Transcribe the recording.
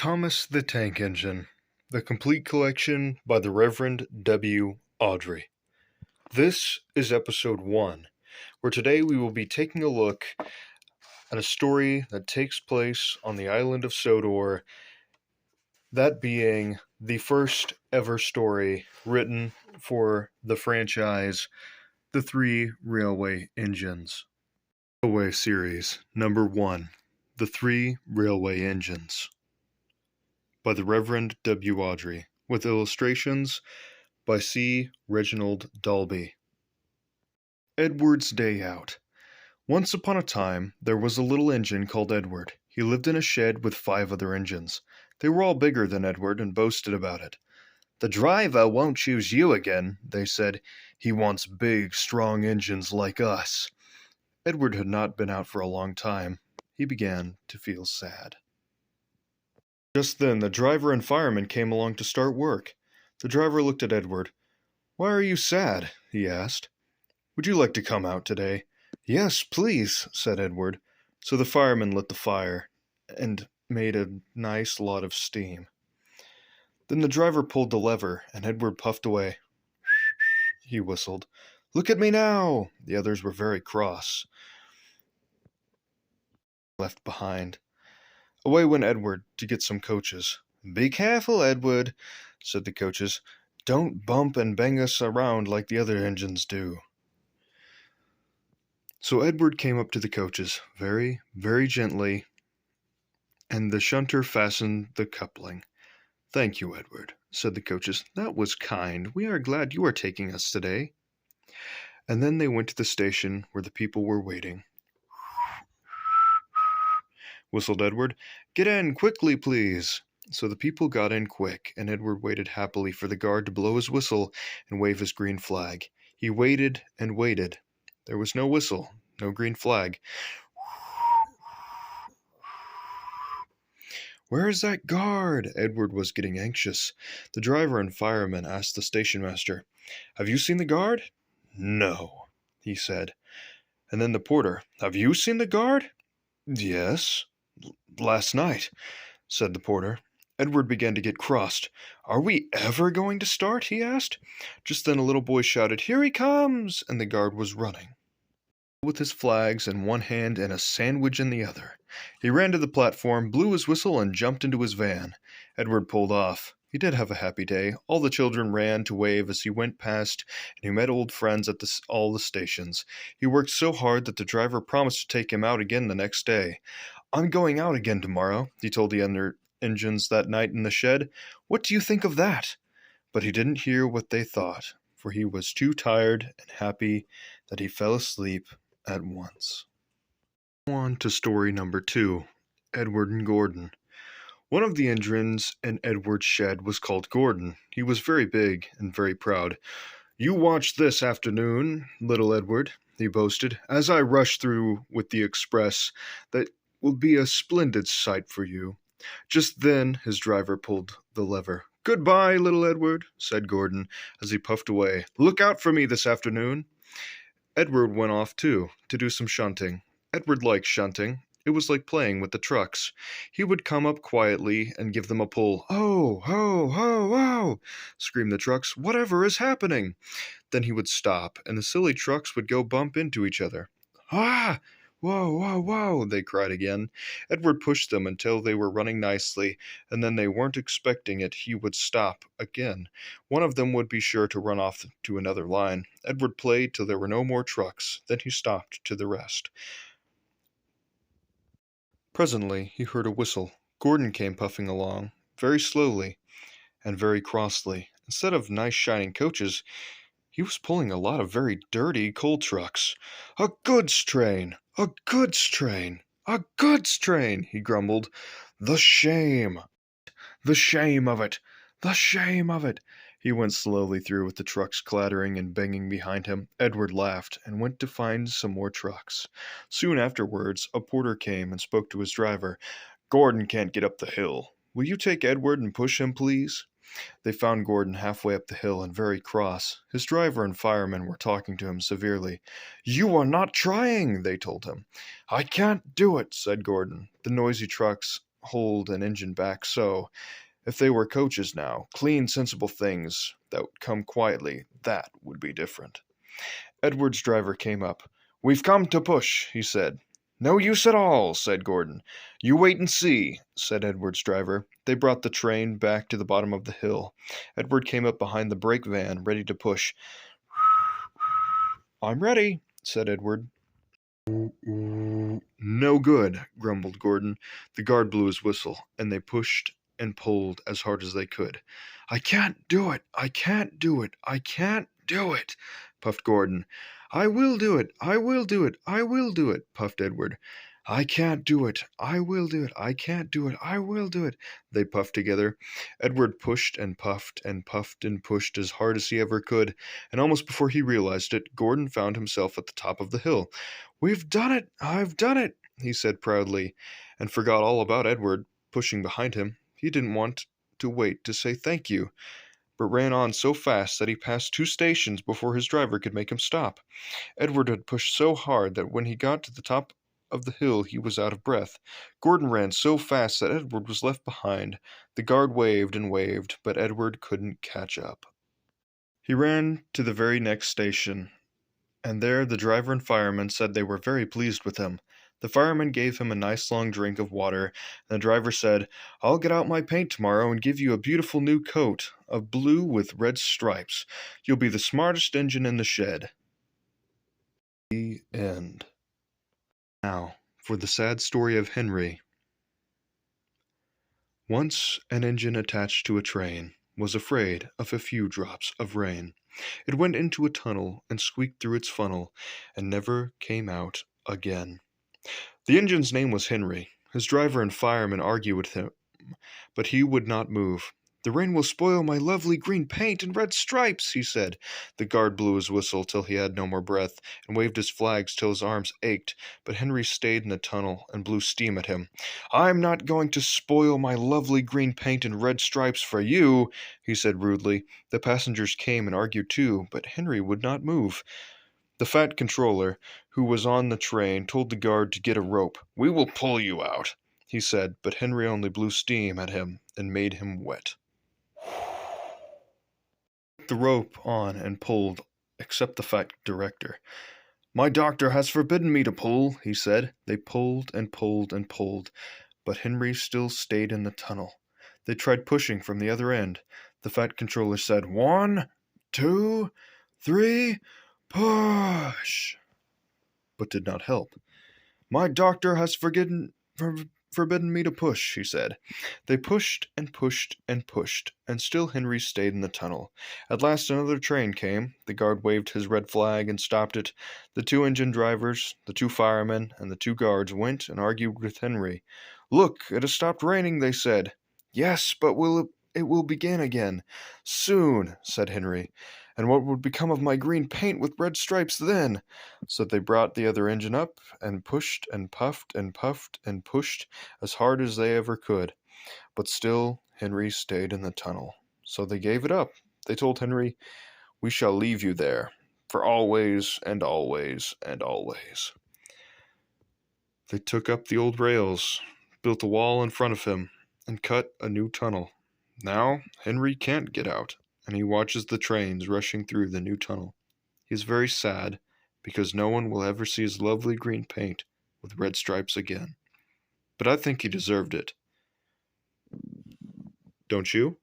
Thomas the Tank Engine, the complete collection by the Reverend W. Awdry. This is episode 1, where today we will be taking a look at a story that takes place on the island of Sodor, that being the first ever story written for the franchise, The Three Railway Engines. Railway Series, number 1, The Three Railway Engines, by the Reverend W. Awdry, with illustrations by C. Reginald Dalby. Edward's Day Out. Once upon a time, there was a little engine called Edward. He lived in a shed with 5 other engines. They were all bigger than Edward and boasted about it. "The driver won't choose you again," they said. "He wants big, strong engines like us." Edward had not been out for a long time. He began to feel sad. Just then, the driver and fireman came along to start work. The driver looked at Edward. "Why are you sad?" he asked. "Would you like to come out today?" "Yes, please," said Edward. So the fireman lit the fire and made a nice lot of steam. Then the driver pulled the lever, and Edward puffed away. He whistled. "Look at me now!" The others were very cross. Left behind. Away went Edward to get some coaches. "Be careful, Edward," said the coaches. "Don't bump and bang us around like the other engines do." So Edward came up to the coaches, very, very gently, and the shunter fastened the coupling. "Thank you, Edward," said the coaches. "That was kind. We are glad you are taking us today." And then they went to the station where the people were waiting. Whistled Edward. "Get in, quickly, please." So the people got in quick, and Edward waited happily for the guard to blow his whistle and wave his green flag. He waited and waited. There was no whistle, no green flag. "Where is that guard?" Edward was getting anxious. The driver and fireman asked the station master, "Have you seen the guard?" "No," he said. And then the porter, "Have you seen the guard?" "Yes, last night," said the porter. Edward began to get crossed. "Are we ever going to start?" he asked. Just then a little boy shouted, "Here he comes!" and the guard was running, with his flags in one hand and a sandwich in the other. He ran to the platform, blew his whistle, and jumped into his van. Edward pulled off. He did have a happy day. All the children ran to wave as he went past, and he met old friends at all the stations. He worked so hard that the driver promised to take him out again the next day. "I'm going out again tomorrow," he told the other engines that night in the shed. "What do you think of that?" But he didn't hear what they thought, for he was too tired and happy that he fell asleep at once. On to story number 2, Edward and Gordon. One of the engines in Edward's shed was called Gordon. He was very big and very proud. "You watch this afternoon, little Edward," he boasted, "as I rush through with the express. That will be a splendid sight for you." Just then his driver pulled the lever. "Goodbye, little Edward," said Gordon as he puffed away. "Look out for me this afternoon." Edward went off too, to do some shunting. Edward liked shunting. It was like playing with the trucks. He would come up quietly and give them a pull. "Oh, ho, ho, ho!" screamed the trucks. "Whatever is happening?" Then he would stop, and the silly trucks would go bump into each other. "Ah! Whoa, whoa, whoa!" they cried again. Edward pushed them until they were running nicely, and then they weren't expecting it. He would stop again. One of them would be sure to run off to another line. Edward played till there were no more trucks. Then he stopped to the rest. Presently he heard a whistle. Gordon came puffing along, very slowly and very crossly. Instead of nice shining coaches, he was pulling a lot of very dirty coal trucks. "A goods train! A goods train! A goods train!" he grumbled. "The shame! The shame of it! The shame of it!" He went slowly through with the trucks clattering and banging behind him. Edward laughed and went to find some more trucks. Soon afterwards, a porter came and spoke to his driver. "Gordon can't get up the hill. Will you take Edward and push him, please?" They found Gordon halfway up the hill and very cross. His driver and firemen were talking to him severely. "You are not trying," they told him. "I can't do it," said Gordon. The noisy trucks hold an engine back so. If they were coaches now, clean, sensible things that would come quietly, that would be different. Edward's driver came up. "We've come to push," he said. "No use at all," said Gordon. "You wait and see," said Edward's driver. They brought the train back to the bottom of the hill. Edward came up behind the brake van, ready to push. "I'm ready," said Edward. "No good," grumbled Gordon. The guard blew his whistle, and they pushed and pulled as hard as they could. "I can't do it! I can't do it! I can't do it!" puffed Gordon. "I will do it! I will do it! I will do it!" puffed Edward. "I can't do it! I will do it! I can't do it! I will do it!" they puffed together. Edward pushed and puffed and puffed and pushed as hard as he ever could, and almost before he realized it, Gordon found himself at the top of the hill. "We've done it! I've done it!" he said proudly, and forgot all about Edward pushing behind him. He didn't want to wait to say thank you, but ran on so fast that he passed 2 stations before his driver could make him stop. Edward had pushed so hard that when he got to the top of the hill he was out of breath. Gordon ran so fast that Edward was left behind. The guard waved and waved, but Edward couldn't catch up. He ran to the very next station, and there the driver and fireman said they were very pleased with him. The fireman gave him a nice long drink of water, and the driver said, "I'll get out my paint tomorrow and give you a beautiful new coat of blue with red stripes. You'll be the smartest engine in the shed." The end. Now, for the sad story of Henry. Once an engine attached to a train was afraid of a few drops of rain. It went into a tunnel and squeaked through its funnel and never came out again. The engine's name was Henry. His driver and fireman argued with him, but he would not move. "The rain will spoil my lovely green paint and red stripes," he said. The guard blew his whistle till he had no more breath, and waved his flags till his arms ached, but Henry stayed in the tunnel and blew steam at him. "I'm not going to spoil my lovely green paint and red stripes for you," he said rudely. The passengers came and argued too, but Henry would not move. The fat controller, who was on the train, told the guard to get a rope. "We will pull you out," he said, but Henry only blew steam at him and made him wet. The rope on and pulled, except the fat director. "My doctor has forbidden me to pull," he said. They pulled and pulled and pulled, but Henry still stayed in the tunnel. They tried pushing from the other end. The fat controller said, "1, 2, 3, push," but did not help. "My doctor has forbidden me to push," he said. They pushed and pushed and pushed, and still Henry stayed in the tunnel. At last another train came. The guard waved his red flag and stopped it. The 2 engine drivers, the 2 firemen, and the 2 guards went and argued with Henry. "Look, it has stopped raining," they said. "Yes, but it will begin again soon," said Henry. "And what would become of my green paint with red stripes then?" So they brought the other engine up and pushed and puffed and puffed and pushed as hard as they ever could. But still Henry stayed in the tunnel. So they gave it up. They told Henry, "We shall leave you there, for always and always and always." They took up the old rails, built a wall in front of him, and cut a new tunnel. Now Henry can't get out, and he watches the trains rushing through the new tunnel. He is very sad, because no one will ever see his lovely green paint with red stripes again. But I think he deserved it. Don't you?